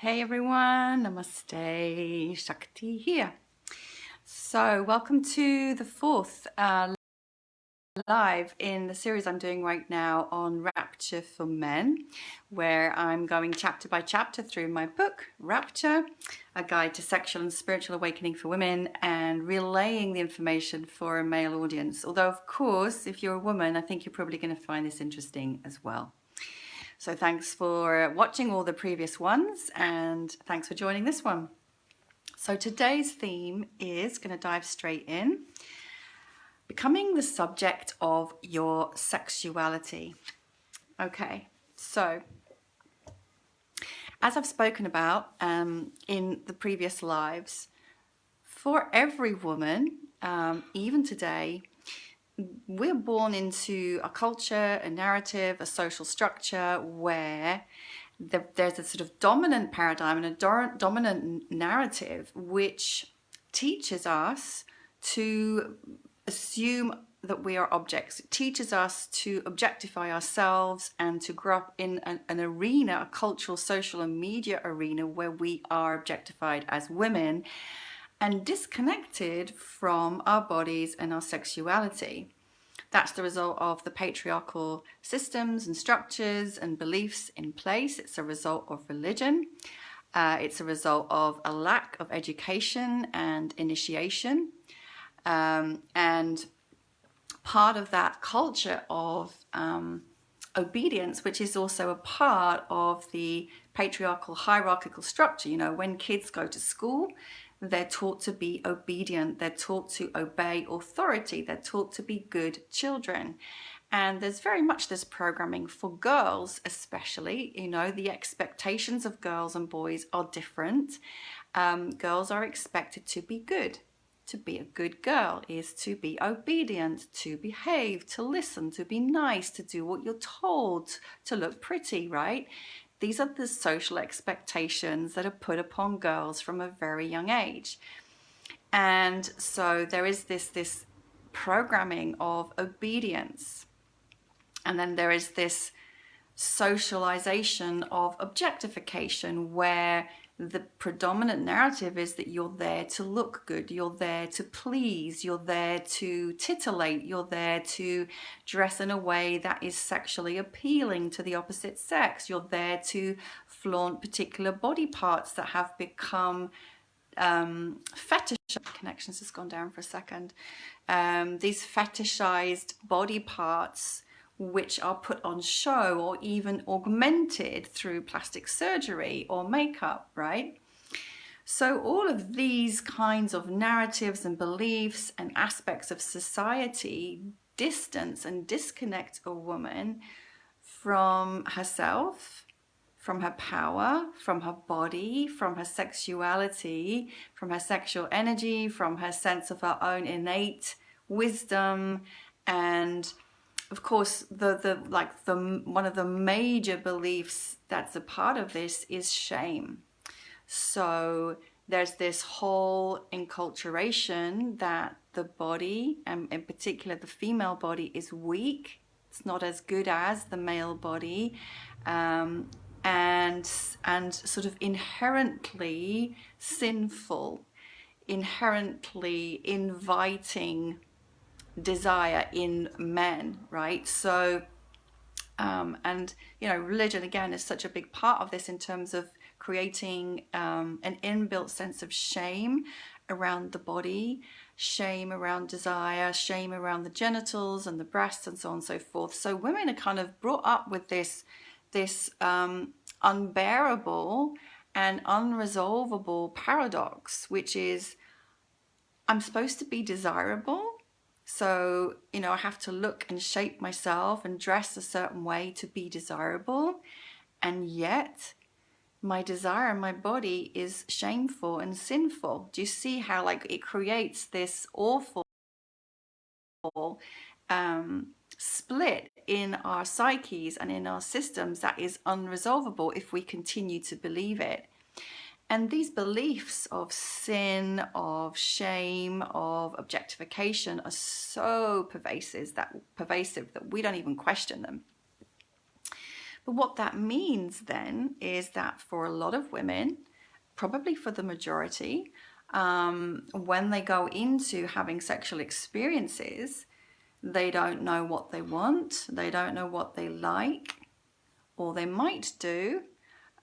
Hey everyone, namaste, Shakti here. So welcome to the fourth live in the series I'm doing right now on Rapture for Men, where I'm going chapter by chapter through my book, Rapture, a guide to sexual and spiritual awakening for women, and relaying the information for a male audience. Although, of course, if you're a woman, I think you're probably going to find this interesting as well. So thanks for watching all the previous ones, and thanks for joining this one. So today's theme is going to dive straight in, becoming the subject of your sexuality. Okay, so as I've spoken about in the previous lives, for every woman, even today, we're born into a culture, a narrative, a social structure where there's a sort of dominant paradigm and a dominant narrative which teaches us to assume that we are objects. It teaches us to objectify ourselves and to grow up in an arena, a cultural, social and media arena where we are objectified as women and disconnected from our bodies and our sexuality. That's the result of the patriarchal systems and structures and beliefs in place. It's a result of religion. It's a result of a lack of education and initiation. And part of that culture of obedience, which is also a part of the patriarchal hierarchical structure. You know, when kids go to school, they're taught to be obedient, they're taught to obey authority, they're taught to be good children. And there's very much this programming for girls, especially. You know, the expectations of girls and boys are different. Girls are expected to be good. To be a good girl is to be obedient, to behave, to listen, to be nice, to do what you're told, to look pretty, right? These are the social expectations that are put upon girls from a very young age. And so there is this programming of obedience. And then there is this socialization of objectification where the predominant narrative is that you're there to look good, you're there to please, you're there to titillate, you're there to dress in a way that is sexually appealing to the opposite sex, you're there to flaunt particular body parts that have become fetishized. Connections has gone down for a second. These fetishized body parts which are put on show or even augmented through plastic surgery or makeup, right? So all of these kinds of narratives and beliefs and aspects of society distance and disconnect a woman from herself, from her power, from her body, from her sexuality, from her sexual energy, from her sense of her own innate wisdom. And of course, one of the major beliefs that's a part of this is shame. So there's this whole enculturation that the body, and in particular the female body, is weak. It's not as good as the male body, and sort of inherently sinful, inherently inviting desire in men, right? So and you know, religion again is such a big part of this in terms of creating an inbuilt sense of shame around the body, shame around desire, shame around the genitals and the breasts and so on and so forth. So women are kind of brought up with this unbearable and unresolvable paradox, which is I'm supposed to be desirable. So, you know, I have to look and shape myself and dress a certain way to be desirable. And yet my desire in my body is shameful and sinful. Do you see how like it creates this awful split in our psyches and in our systems that is unresolvable if we continue to believe it? And these beliefs of sin, of shame, of objectification are so pervasive that we don't even question them. But what that means then is that for a lot of women, probably for the majority, when they go into having sexual experiences, they don't know what they want, they don't know what they like, or they might do,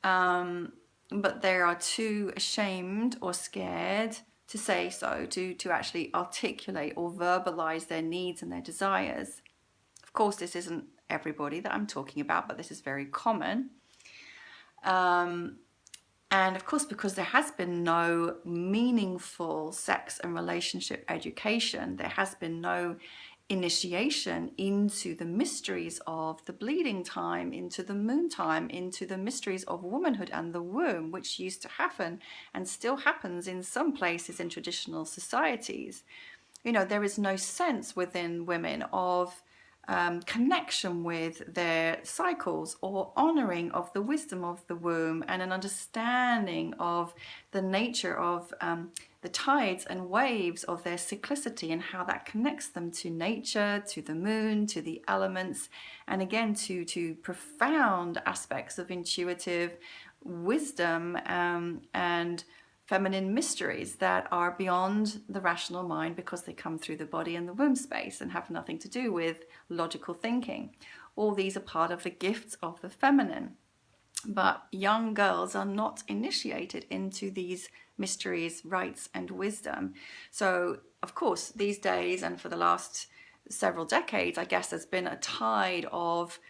but they are too ashamed or scared to say so, to actually articulate or verbalize their needs and their desires. Of course, this isn't everybody that I'm talking about, but this is very common. And of course, because there has been no meaningful sex and relationship education, there has been no initiation into the mysteries of the bleeding time, into the moon time, into the mysteries of womanhood and the womb, which used to happen and still happens in some places in traditional societies. You know, there is no sense within women of connection with their cycles, or honoring of the wisdom of the womb, and an understanding of the nature of the tides and waves of their cyclicity, and how that connects them to nature, to the moon, to the elements, and again to profound aspects of intuitive wisdom and feminine mysteries that are beyond the rational mind, because they come through the body and the womb space and have nothing to do with logical thinking. All these are part of the gifts of the feminine. But young girls are not initiated into these mysteries, rites, and wisdom. So, of course, these days and for the last several decades, I guess there's been a tide of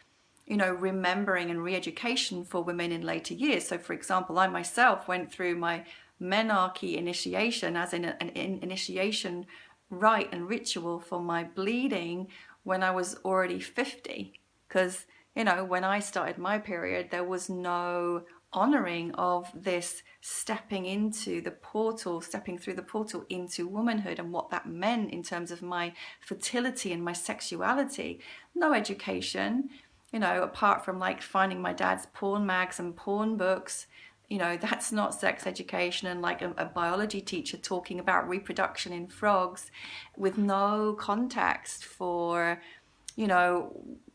remembering and re-education for women in later years. So, for example, I myself went through my menarche initiation, as in an initiation rite and ritual for my bleeding, when I was already 50. Because, when I started my period, there was no honoring of this stepping through the portal into womanhood, and what that meant in terms of my fertility and my sexuality. No education, apart from like finding my dad's porn mags and porn books. That's not sex education. And like a biology teacher talking about reproduction in frogs, with no context for,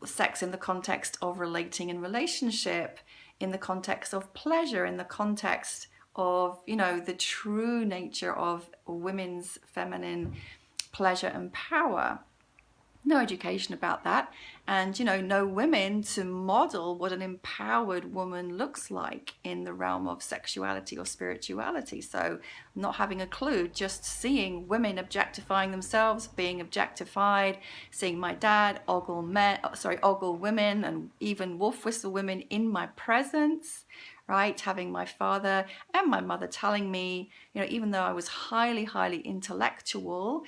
sex in the context of relating and relationship, in the context of pleasure, in the context of, the true nature of women's feminine pleasure and power. No education about that, and no women to model what an empowered woman looks like in the realm of sexuality or spirituality. So not having a clue, just seeing women objectifying themselves, being objectified, seeing my dad ogle women and even wolf whistle women in my presence, right? Having my father and my mother telling me, even though I was highly, highly intellectual,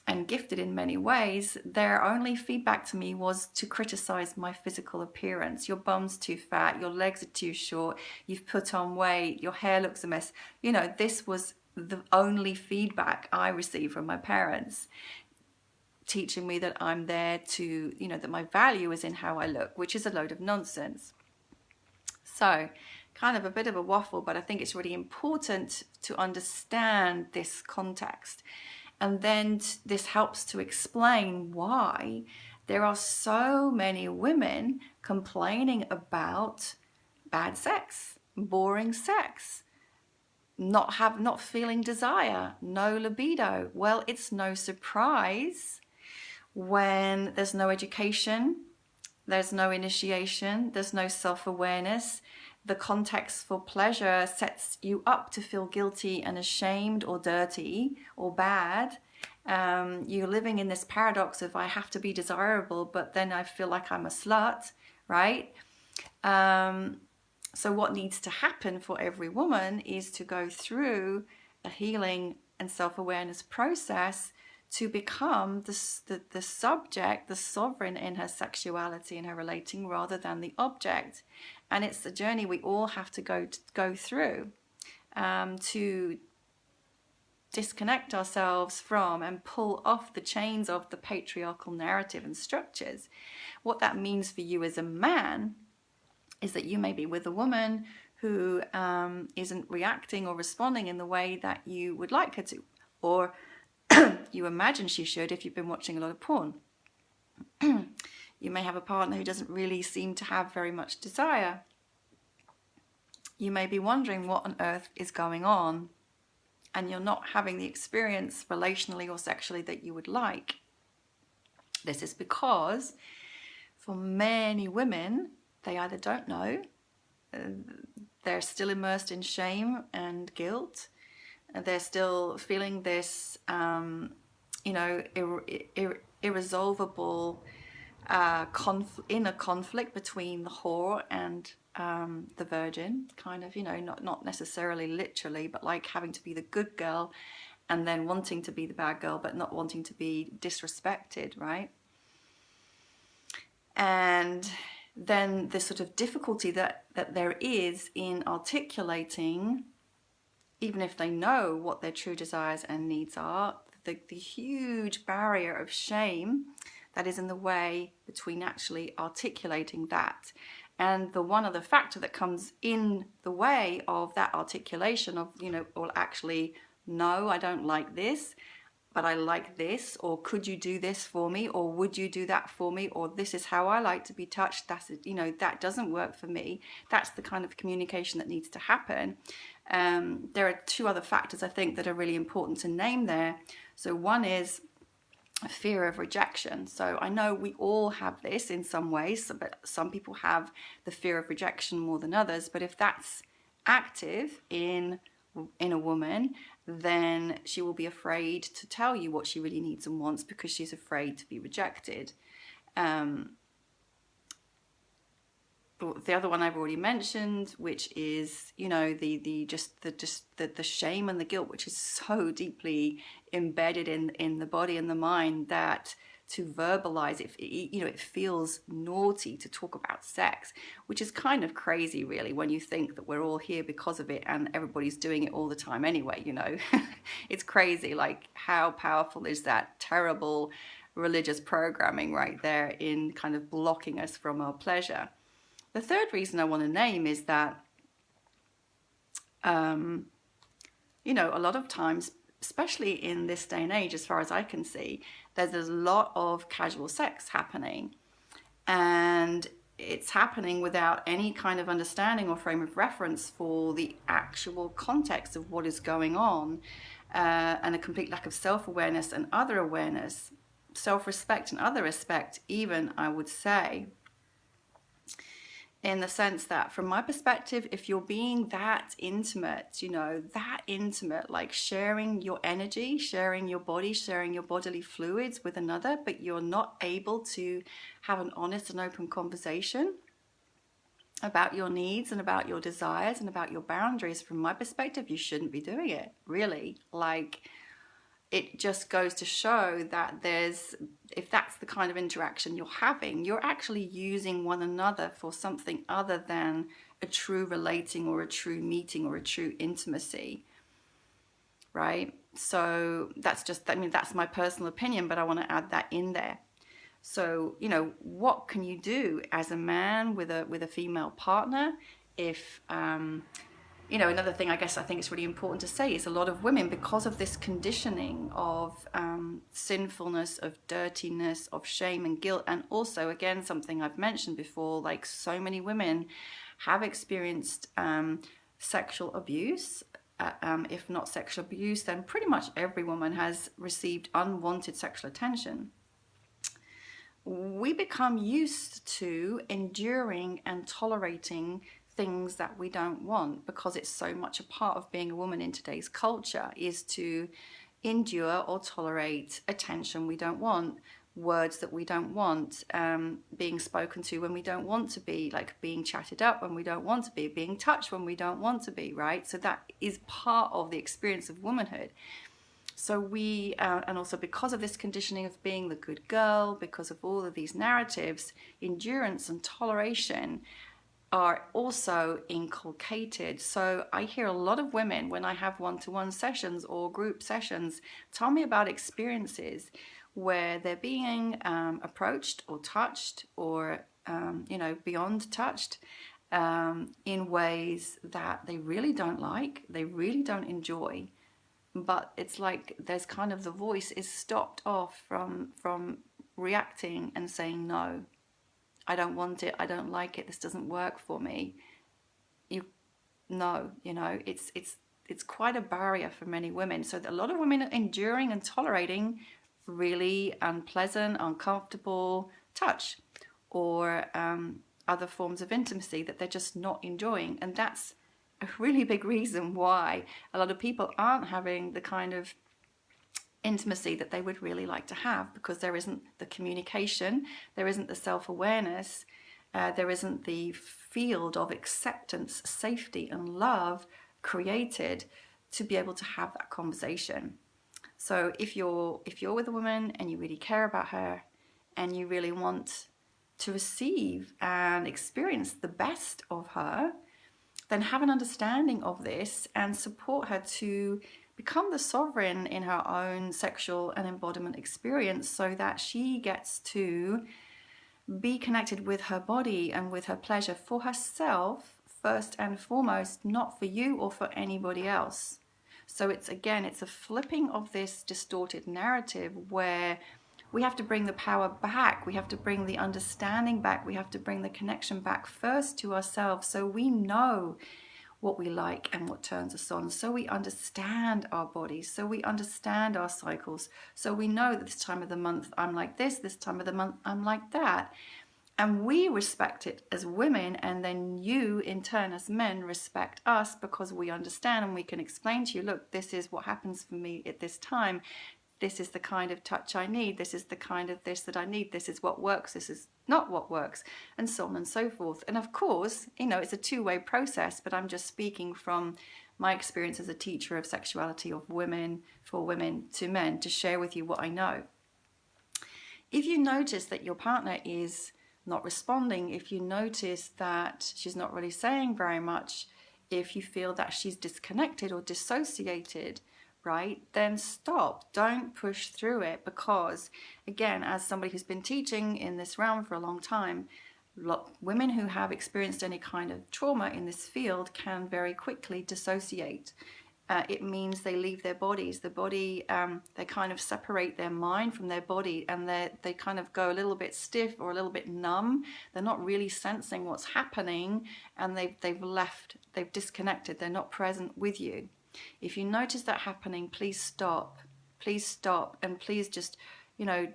and gifted in many ways, their only feedback to me was to criticize my physical appearance. Your bum's too fat, your legs are too short, you've put on weight, your hair looks a mess. This was the only feedback I received from my parents, teaching me that I'm there to, that my value is in how I look, which is a load of nonsense. So, kind of a bit of a waffle, but I think it's really important to understand this context. And then this helps to explain why there are so many women complaining about bad sex, boring sex, not feeling desire, no libido. Well, it's no surprise when there's no education, there's no initiation, there's no self-awareness. The context for pleasure sets you up to feel guilty and ashamed or dirty or bad. You're living in this paradox of I have to be desirable, but then I feel like I'm a slut, right? So what needs to happen for every woman is to go through a healing and self-awareness process to become the subject, the sovereign in her sexuality and her relating, rather than the object. And it's a journey we all have to go through to disconnect ourselves from and pull off the chains of the patriarchal narrative and structures. What that means for you as a man is that you may be with a woman who isn't reacting or responding in the way that you would like her to, or you imagine she should if you've been watching a lot of porn. You may have a partner who doesn't really seem to have very much desire. You may be wondering what on earth is going on, and you're not having the experience relationally or sexually that you would like. This is because for many women, they either don't know, they're still immersed in shame and guilt, and they're still feeling this, irresolvable inner conflict between the whore and the virgin, kind of, not necessarily literally, but like having to be the good girl and then wanting to be the bad girl, but not wanting to be disrespected, right? And then the sort of difficulty that there is in articulating, even if they know what their true desires and needs are, the huge barrier of shame that is in the way between actually articulating that. And the one other factor that comes in the way of that articulation of, well, actually, no, I don't like this, but I like this, or could you do this for me, or would you do that for me, or this is how I like to be touched, that's it, that doesn't work for me. That's the kind of communication that needs to happen. There are two other factors I think that are really important to name there. So one is a fear of rejection. So I know we all have this in some ways, but some people have the fear of rejection more than others. But if that's active in a woman, then she will be afraid to tell you what she really needs and wants because she's afraid to be rejected. The other one I've already mentioned, which is, the shame and the guilt, which is so deeply embedded in the body and the mind that to verbalize it, it feels naughty to talk about sex, which is kind of crazy, really, when you think that we're all here because of it and everybody's doing it all the time anyway, It's crazy, like, how powerful is that terrible religious programming right there in kind of blocking us from our pleasure. The third reason I want to name is that, a lot of times, especially in this day and age, as far as I can see, there's a lot of casual sex happening. And it's happening without any kind of understanding or frame of reference for the actual context of what is going on, and a complete lack of self-awareness and other awareness, self-respect and other respect even, I would say. In the sense that, from my perspective, if you're being that intimate, like sharing your energy, sharing your body, sharing your bodily fluids with another, but you're not able to have an honest and open conversation about your needs and about your desires and about your boundaries, from my perspective, you shouldn't be doing it, really. Like, it just goes to show that if that's the kind of interaction you're having, you're actually using one another for something other than a true relating or a true meeting or a true intimacy, right? So that's my personal opinion, but I want to add that in there. So, what can you do as a man with a female partner if, another thing I think it's really important to say is a lot of women, because of this conditioning of sinfulness, of dirtiness, of shame and guilt, and also, again, something I've mentioned before, like, so many women have experienced sexual abuse. If not sexual abuse, then pretty much every woman has received unwanted sexual attention. We become used to enduring and tolerating things that we don't want, because it's so much a part of being a woman in today's culture, is to endure or tolerate attention we don't want, words that we don't want, being spoken to when we don't want to be, like being chatted up when we don't want to be, being touched when we don't want to be, right? So that is part of the experience of womanhood. So we, and also because of this conditioning of being the good girl, because of all of these narratives, endurance and toleration are also inculcated. So I hear a lot of women, when I have one-to-one sessions or group sessions, tell me about experiences where they're being approached or touched or, beyond touched, in ways that they really don't like, they really don't enjoy. But it's like there's kind of, the voice is stopped off from reacting and saying no. I don't want it, I don't like it, this doesn't work for me. No, it's quite a barrier for many women. So a lot of women are enduring and tolerating really unpleasant, uncomfortable touch, or other forms of intimacy that they're just not enjoying. And that's a really big reason why a lot of people aren't having the kind of intimacy that they would really like to have, because there isn't the communication, there isn't the self-awareness, there isn't the field of acceptance, safety, and love created to be able to have that conversation. So if you're with a woman and you really care about her and you really want to receive and experience the best of her, then have an understanding of this and support her to become the sovereign in her own sexual and embodiment experience, so that she gets to be connected with her body and with her pleasure for herself first and foremost, not for you or for anybody else. So it's a flipping of this distorted narrative where we have to bring the power back, we have to bring the understanding back, we have to bring the connection back first to ourselves, so we know what we like and what turns us on, so we understand our bodies, so we understand our cycles, so we know that this time of the month I'm like this time of the month I'm like that, and we respect it as women, and then you in turn as men respect us because we understand and we can explain to you, look, this is what happens for me at this time, this is the kind of touch I need, this is the kind of this that I need, this is what works, this is not what works, and so on and so forth. And of course, it's a two-way process, but I'm just speaking from my experience as a teacher of sexuality, of women, for women to men, to share with you what I know. If you notice that your partner is not responding, if you notice that she's not really saying very much, if you feel that she's disconnected or dissociated, right, then stop. Don't push through it, because again, as somebody who's been teaching in this realm for a long time, women who have experienced any kind of trauma in this field can very quickly dissociate. It means they leave their bodies. The body, they kind of separate their mind from their body, and they kind of go a little bit stiff or a little bit numb. They're not really sensing what's happening, and they've disconnected. They're not present with you. If you notice that happening, please stop, and please just,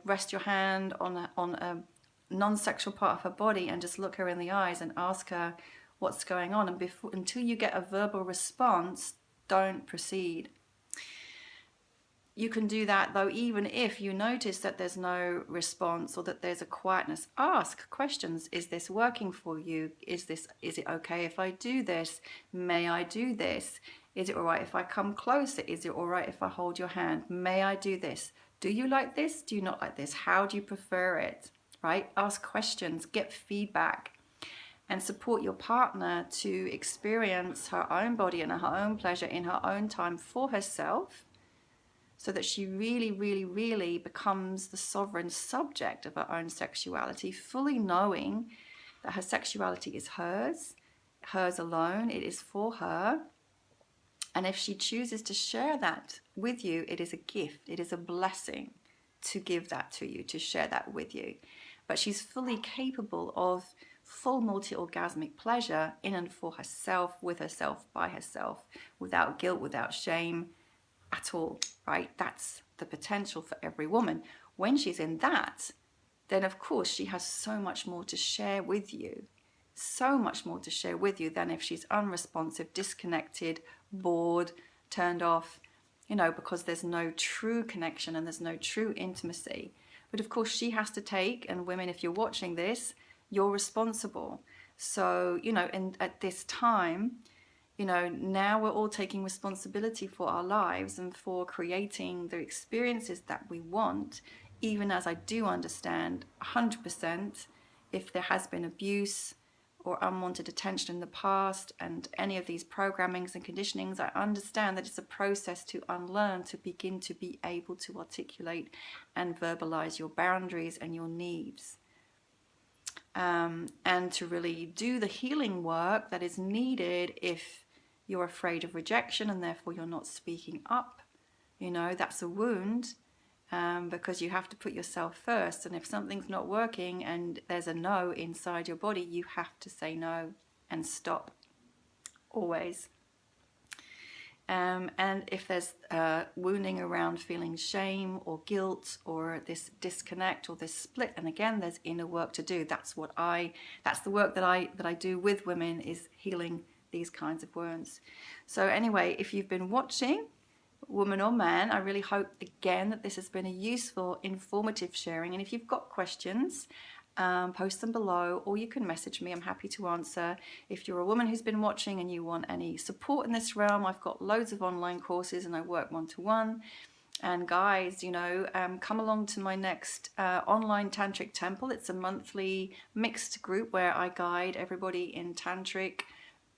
rest your hand on a non-sexual part of her body and just look her in the eyes and ask her what's going on. And until you get a verbal response, don't proceed. You can do that though, even if you notice that there's no response or that there's a quietness. Ask questions. Is this working for you? Is it okay if I do this? May I do this? Is it all right if I come closer? Is it all right if I hold your hand? May I do this? Do you like this? Do you not like this? How do you prefer it? Right? Ask questions, get feedback, and support your partner to experience her own body and her own pleasure in her own time for herself, so that she really, really, really becomes the sovereign subject of her own sexuality, fully knowing that her sexuality is hers alone, it is for her. And if she chooses to share that with you, it is a gift, it is a blessing to give that to you, to share that with you. But she's fully capable of full multi-orgasmic pleasure in and for herself, with herself, by herself, without guilt, without shame at all, right? That's the potential for every woman. When she's in that, then of course she has so much more to share with you, so much more to share with you than if she's unresponsive, disconnected, bored, turned off, because there's no true connection and there's no true intimacy. But of course she has to take, and women, if you're watching this, you're responsible. So, and at this time, now we're all taking responsibility for our lives and for creating the experiences that we want, even as I do understand 100% if there has been abuse or unwanted attention in the past and any of these programmings and conditionings, I understand that it's a process to unlearn, to begin to be able to articulate and verbalize your boundaries and your needs. And to really do the healing work that is needed if you're afraid of rejection and therefore you're not speaking up. That's a wound. because you have to put yourself first. And if something's not working and there's a no inside your body, you have to say no and stop, always. And if there's wounding around feeling shame or guilt or this disconnect or this split, and again, there's inner work to do. That's the work that I do with women, is healing these kinds of wounds. So anyway, if you've been watching, woman or man, I really hope again that this has been a useful, informative sharing. And if you've got questions, post them below, or you can message me. I'm happy to answer. If you're a woman who's been watching and you want any support in this realm, I've got loads of online courses and I work one-to-one. And guys, you know, come along to my next online tantric temple. It's a monthly mixed group where I guide everybody in tantric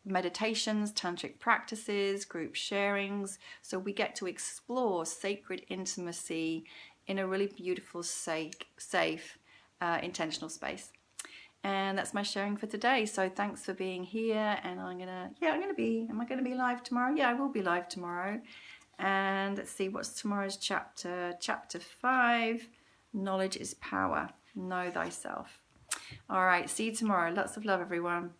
meditations, tantric practices, group sharings. So we get to explore sacred intimacy in a really beautiful, safe, intentional space. And that's my sharing for today. So thanks for being here. And am I gonna be live tomorrow? Yeah, I will be live tomorrow. And let's see, what's tomorrow's chapter? Chapter 5, knowledge is power. Know thyself. All right, see you tomorrow. Lots of love, everyone.